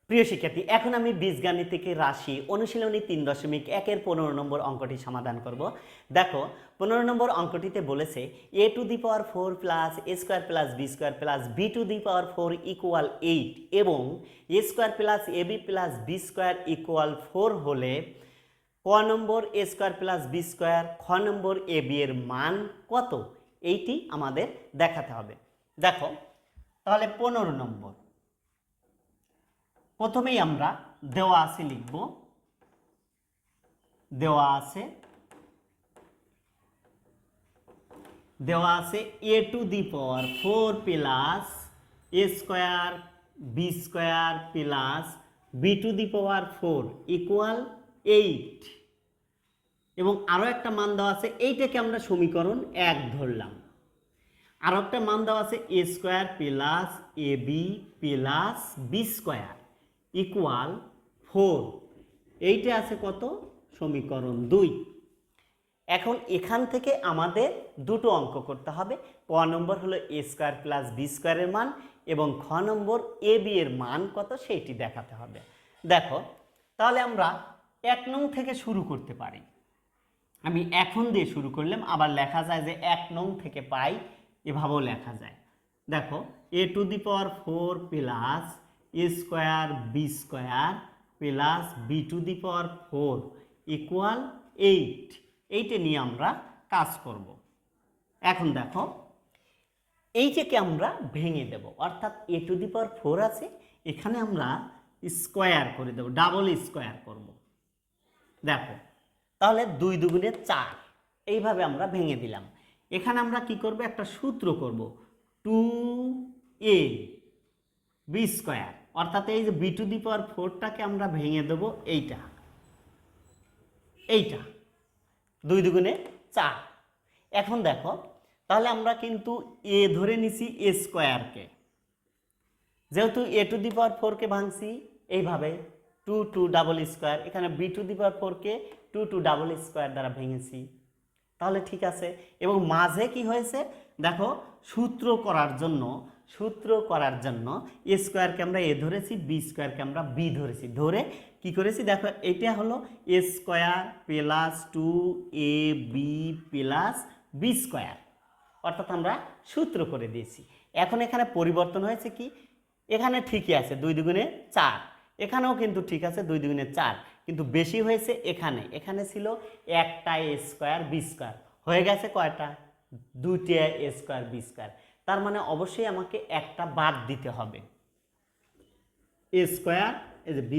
প্রিয় শিক্ষার্থী, এখন আমি বীজগাণিতিক রাশি অনুশীলনী 3.1-এর 15 নম্বর অঙ্কটি সমাধান করব। দেখো 15 নম্বর অঙ্কটিতে বলেছে a⁴ plus a² plus b² plus b⁴ equal 8 এবং a² plus ab plus b² equal 4 হলে ক নম্বর a² প্লাস b², খ নম্বর ab এর মান কত, এইটি আমাদের দেখাতে হবে। দেখো তাহলে 15 নম্বর প্রথমেই আমরা দেওয়া আছে লিখব, দেওয়া আছে a⁴ plus a² b² plus b⁴ equal 8 এবং আরও একটা মান দেওয়া আছে, এইটাকে আমরা সমীকরণ 1 ধরলাম। আরও একটা মান দেওয়া আছে a² plus ab plus b² equal 4, এইটা আছে কত, সমীকরণ 2। এখন এখান থেকে আমাদের দুটো অঙ্ক করতে হবে। ক নম্বর হলো a² প্লাস b² এর মান এবং খ নম্বর ab এর মান কত সেইটি দেখাতে হবে। দেখো তাহলে আমরা 1 নং থেকে শুরু করতে পারি। আমি এখন দিয়ে শুরু করলাম, আবার লেখা যায় যে 1 নং থেকে পাই, এভাবেও লেখা যায়। দেখো a⁴ plus a² b² plus b⁴ equal 8, এইটা নিয়ে আমরা কাজ করব। এখন দেখো এইটাকে আমরা ভেঙে দেব, অর্থাৎ a⁴ আছে, এখানে আমরা স্কোয়ার করে দেব, ডাবল স্কোয়ার করব। দেখো তাহলে 2 দুগুণে 4, এইভাবে আমরা ভেঙে দিলাম। এখানে আমরা কি করব, একটা সূত্র করব, 2ab², অর্থাৎ এই যে b⁴টাকে আমরা ভেঙে দেব এইটা, 2 দুগুণে 4। এখন দেখো তাহলে আমরা কিন্তু a ধরে নিছি a²কে, যেহেতু a⁴কে ভাঙছি এইভাবে 2 ডাবল স্কোয়ার, এখানে b⁴কে 2 ডাবল স্কোয়ার দ্বারা ভেঙেছি, তাহলে ঠিক আছে। এবং মাঝে কি হয়েছে দেখো, সূত্র করার জন্য a²কে আমরা a ধরেছি, b²কে আমরা b ধরেছি, ধরে কি করেছি দেখো, এটা হলো a² plus 2ab plus b², অর্থাৎ আমরা সূত্র করে দিয়েছি। এখন এখানে পরিবর্তন হয়েছে কি, এখানে ঠিকই আছে 2 দুগুণে 4, এখানেও কিন্তু ঠিক আছে 2 দুগুণে 4, কিন্তু বেশি হয়েছে এখানে ছিল একটা a² b², হয়ে গেছে কয়টা, 2টা a² b², তার মানে অবশ্যই আমাকে একটা বাদ দিতে হবে, a² এই যে b²,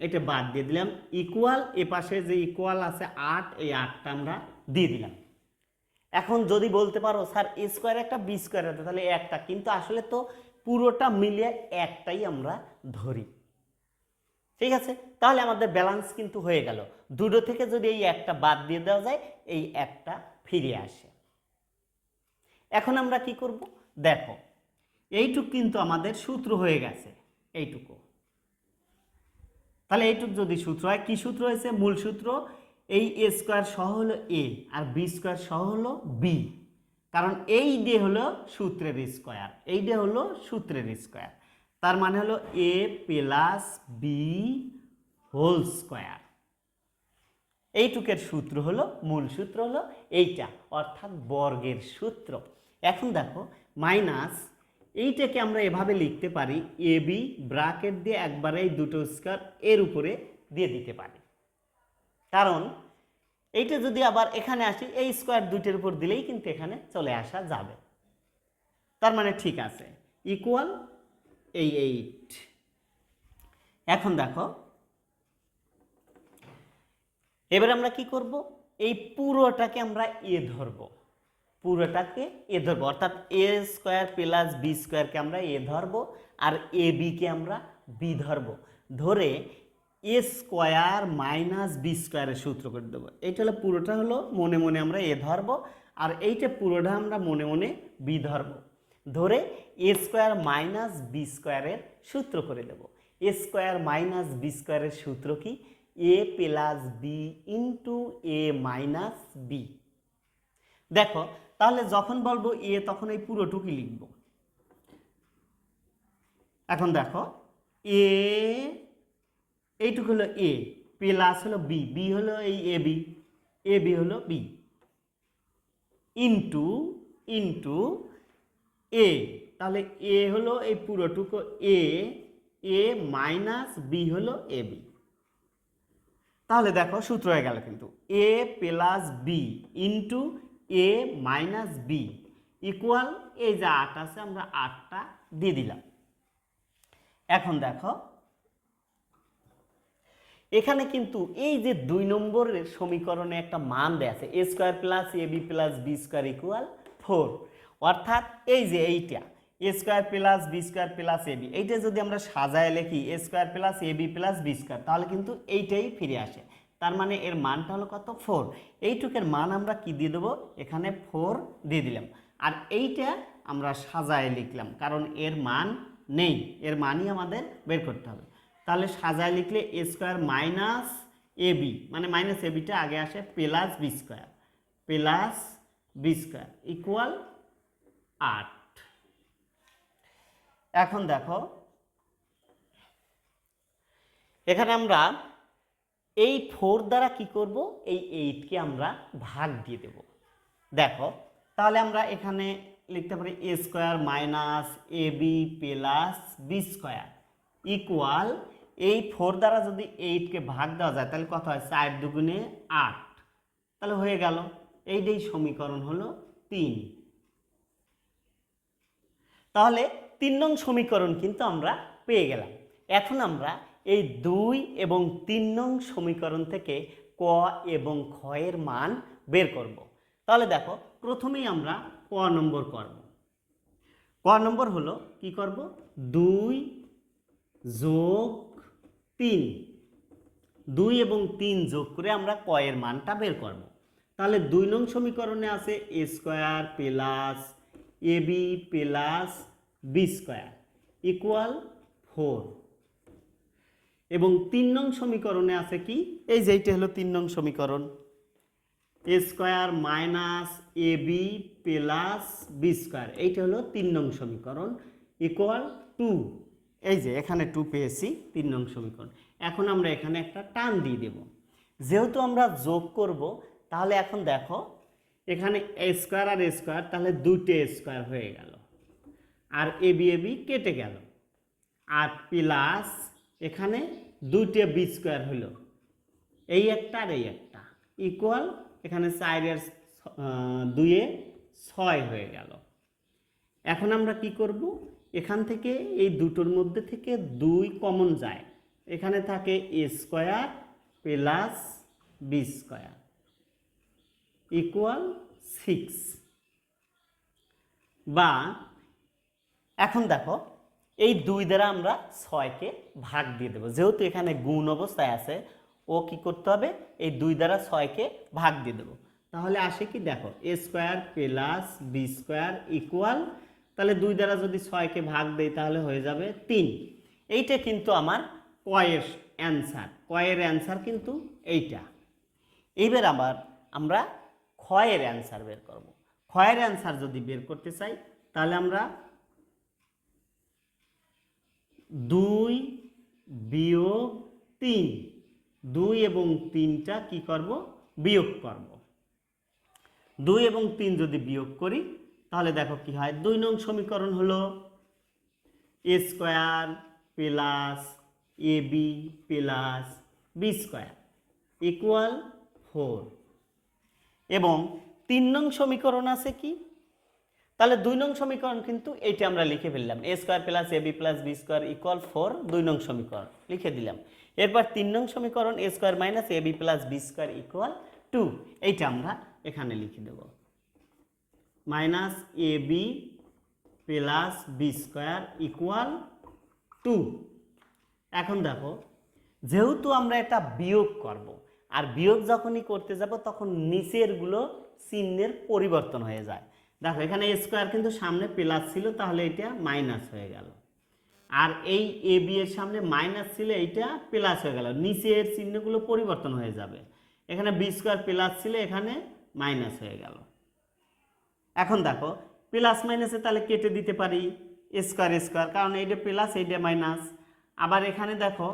এটা বাদ দিয়ে দিলাম, ইকুয়াল এ পাশে যে ইকুয়াল আছে 8, এই 8টা আমরা দিয়ে দিলাম। এখন যদি বলতে পারো স্যার a² একটা b² আছে, তাহলে একটা, কিন্তু আসলে তো পুরোটা মিলিয়ে একটাই আমরা ধরি, ঠিক আছে। তাহলে আমাদের ব্যালেন্স কিন্তু হয়ে গেল, দুটো থেকে যদি এই একটা বাদ দিয়ে দেওয়া যায়, এই একটা ফিরে আসে। এখন আমরা কি করব, দেখো এইটুক কিন্তু আমাদের সূত্র হয়ে গেছে, এইটুকু। তাহলে এইটুক যদি সূত্র হয়, কি সূত্র হয়েছে, মূল সূত্র, এই a² সহ হলো a আর b² সহ হলো b, কারণ এই ডে হলো সূত্রের স্কোয়ার, এই ডে হলো সূত্রের স্কোয়ার, তার মানে হলো a plus B whole square. এইটুকের সূত্র হলো, মূল সূত্র হলো এইটা, অর্থাৎ বর্গের সূত্র। এখন দেখো মাইনাস এইটাকে আমরা এভাবে লিখতে পারি, ab ব্র্যাকেট দিয়ে একবারে এই দুটো স্কোয়ার এর উপরে দিয়ে দিতে পারি, কারণ এইটা যদি আবার এখানে আসি, এই স্কোয়ার দুইটার উপর দিলেই কিন্তু এখানে চলে আসা যাবে, তার মানে ঠিক আছে, ইকুয়াল এই 8। এখন দেখো এবার আমরা কি করব, এই পুরোটাকে আমরা এ ধরব, অর্থাৎ a² প্লাস b²কে আমরা এ ধরব আর ab-কে আমরা বি ধরব, ধরে a² মাইনাস b² এর সূত্র করে দেবো। এইটা হলো পুরোটা হলো মনে মনে আমরা এ ধরব, আর এইটা পুরোটা আমরা মনে মনে বি ধরব, ধরে a² মাইনাস b² এর সূত্র করে দেব। a² মাইনাস b² এর সূত্র কি, a plus B into a minus B. দেখো তাহলে যখন বলবো a, তখন এই পুরোটুকুই লিখব। এখন দেখো এ, এইটুকু হলো এ, প্লাস হলো বি, বি হলো এই এ বি হলো বি, ইন্টু ইন্টু এ, তাহলে এ হলো এই পুরোটুকু এ, এ মাইনাস বি হলো এ বি। তাহলে দেখো সূত্র হয়ে গেল কিন্তু এ প্লাস বি ইন্টু এ মাইনাস বি ইকুয়াল এই যে 8 আছে আমরা 8টা দিয়ে দিলাম। এখন দেখো এখানে কিন্তু এই যে 2 নম্বরের সমীকরণে একটা মান দেয়া আছে A square plus A B plus B square equal 4, অর্থাৎ এই যে এইটা A square plus B square plus A B, এইটা যদি আমরা সাজায় লিখি A square plus A B plus B square, তাহলে কিন্তু এইটাই ফিরে আসে। তার মানে এর মানটা হলো কত? 4। এইটুকের মান আমরা কি দিয়ে দেবো? এখানে 4 দিয়ে দিলাম। আর এইটা আমরা সাজায় লিখলাম কারণ এর মান নেই, এর মানই আমাদের বের করতে হবে। তাহলে সাজায় লিখলে এ স্কোয়ার মাইনাস এ বি, মানে মাইনাস এ বিটা আগে আসে, প্লাস বি স্কোয়ার ইকুয়াল 8। এখন দেখো এখানে আমরা এই 4 দ্বারা কি করব? এই 8কে আমরা ভাগ দিয়ে দেব। দেখো তাহলে আমরা এখানে লিখতে পারি A square minus A B plus B square equal এই 4 দ্বারা যদি 8কে ভাগ দেওয়া যায় তাহলে কত হয়? 4 দুগুণে 8, তাহলে হয়ে গেল। এইটাই সমীকরণ হলো 3। তাহলে 3 নং সমীকরণ কিন্তু আমরা পেয়ে গেলাম। এখন আমরা এই 2 এবং 3 নং সমীকরণ থেকে ক এবং খ এর মান বের করব। তাহলে দেখো প্রথমেই আমরা ক নম্বর করব। ক নম্বর হলো কি করব? 2 যোগ 3, 2 এবং 3 যোগ করে আমরা ক এর মানটা বের করব। তাহলে 2 নং সমীকরণে আছে A square plus A B plus B square equal 4, এবং 3 নং সমীকরণে আছে কি? এই যে এইটা হলো 3 নং সমীকরণ, A square minus A B plus B square, এইটা হলো 3 নং সমীকরণ ইকুয়াল 2। এই যে এখানে 2 পেয়েছি 3 নং সমীকরণ। এখন আমরা এখানে একটা টান দিয়ে দেব, যেহেতু আমরা যোগ করব। তাহলে এখন দেখো এখানে এ স্কোয়ার আর এ স্কোয়ার, তাহলে 2টে স্কোয়ার হয়ে গেল, আর এ বি কেটে গেল, আর প্লাস এখানে 2টে বি স্কোয়ার হলো, এই একটা আর এই একটা ইকুয়াল এখানে 4 এর 2 এ 6 হয়ে গেল। এখন আমরা কি করব? এখান থেকে এই দুটোর মধ্যে থেকে 2 কমন যায়, এখানে থাকে A square plus B square equal 6। বা এখন দেখো এই 2 দ্বারা আমরা 6কে ভাগ দিয়ে দেবো, যেহেতু এখানে গুণ অবস্থায় আছে, ও কি করতে হবে? এই 2 দ্বারা 6কে ভাগ দিয়ে দেবো। তাহলে আসে কি? দেখো A square plus B square equal, তাহলে 2 দ্বারা যদি 6কে ভাগ দেই তাহলে হয়ে যাবে 3। এইটা কিন্তু আমার কয়ের অ্যান্সার, কয়ের অ্যান্সার কিন্তু এইটা। এইবার আবার আমরা ক্ষয়ের অ্যান্সার বের করব। ক্ষয়ের অ্যান্সার যদি বের করতে চাই তাহলে আমরা 2 বিয়োগ 3, 2 এবং 3টা কি করব? বিয়োগ করব। 2 এবং 3 যদি বিয়োগ করি তাহলে দেখো কি হয়? 2 নং সমীকরণ হলো A square plus A B plus B square equal 4, এবং 3 নং সমীকরণ আছে কি? তাহলে 2 নং সমীকরণ কিন্তু এইটা আমরা লিখে ফেললাম, A square plus A B plus B square equal 4, 2 নং সমীকরণ লিখে দিলাম। এরপর 3 নং সমীকরণ A square minus A B plus B square equal 2, এইটা আমরা এখানে লিখে দেব, minus A B plus B square equal 2। এখন দেখো যেহেতু আমরা এটা বিয়োগ করব, আর বিয়োগ যখনই করতে যাব তখন নিচেরগুলো চিহ্নের পরিবর্তন হয়ে যায়। দেখো এখানে এ স্কোয়ার কিন্তু সামনে প্লাস ছিল, তাহলে এটা মাইনাস হয়ে গেল, আর এই এ বি এর সামনে মাইনাস ছিল, এইটা প্লাস হয়ে গেল, নিচের চিহ্নগুলো পরিবর্তন হয়ে যাবে। এখানে বি স্কোয়ার প্লাস ছিল, এখানে মাইনাস হয়ে গেল। এখন দেখো প্লাস মাইনাসে তাহলে কেটে দিতে পারি স্কোয়ার স্কোয়ার, কারণ এইটা প্লাস এইটা মাইনাস, আবার এখানে দেখো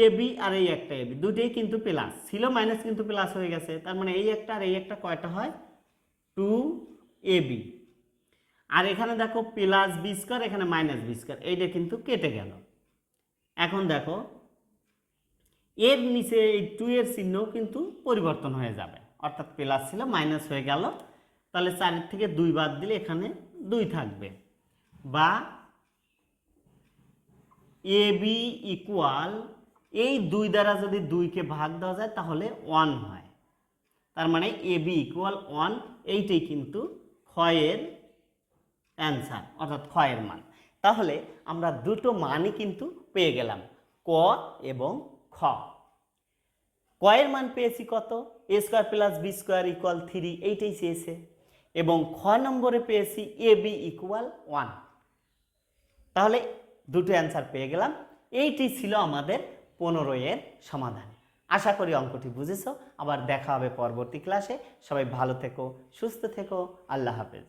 এ বি আর এই একটা এ বি দুটোই কিন্তু প্লাস ছিল, মাইনাস কিন্তু প্লাস হয়ে গেছে, তার মানে এই একটা আর এই একটা কয়টা হয়, 2ab। আর এখানে দেখো প্লাস বি স্কোয়ার, এখানে মাইনাস বি স্কোয়ার, এইটা কিন্তু কেটে গেল। এখন দেখো এর নিচে এই 2 এর চিহ্ন কিন্তু পরিবর্তন হয়ে যাবে, অর্থাৎ প্লাস ছিল মাইনাস হয়ে গেল, তাহলে 4 থেকে 2 বাদ দিলে এখানে 2 থাকবে, বা এ বি ইকুয়াল এই 2 দ্বারা যদি 2কে ভাগ দেওয়া যায় তাহলে 1 হয়, তার মানে এ বি ইকুয়াল 1, এইটাই কিন্তু ক্ষয়ের অ্যান্সার, অর্থাৎ ক্ষয়ের মান। তাহলে আমরা দুটো মানই কিন্তু পেয়ে গেলাম, ক এবং খ। কয়ের মান পেয়েছি কত, A square plus B square equal 3, এইটাই চেয়েছে, এবং খ নম্বরে পেয়েছি এ বি ইকুয়াল 1। তাহলে দুটো অ্যান্সার পেয়ে গেলাম। এইটি ছিল আমাদের 15 এর সমাধান। আশা করি অঙ্কটি বুঝেছো। আবার দেখা হবে পরবর্তী ক্লাসে। সবাই ভালো থেকো, সুস্থ থেকো, আল্লাহ হাফেজ।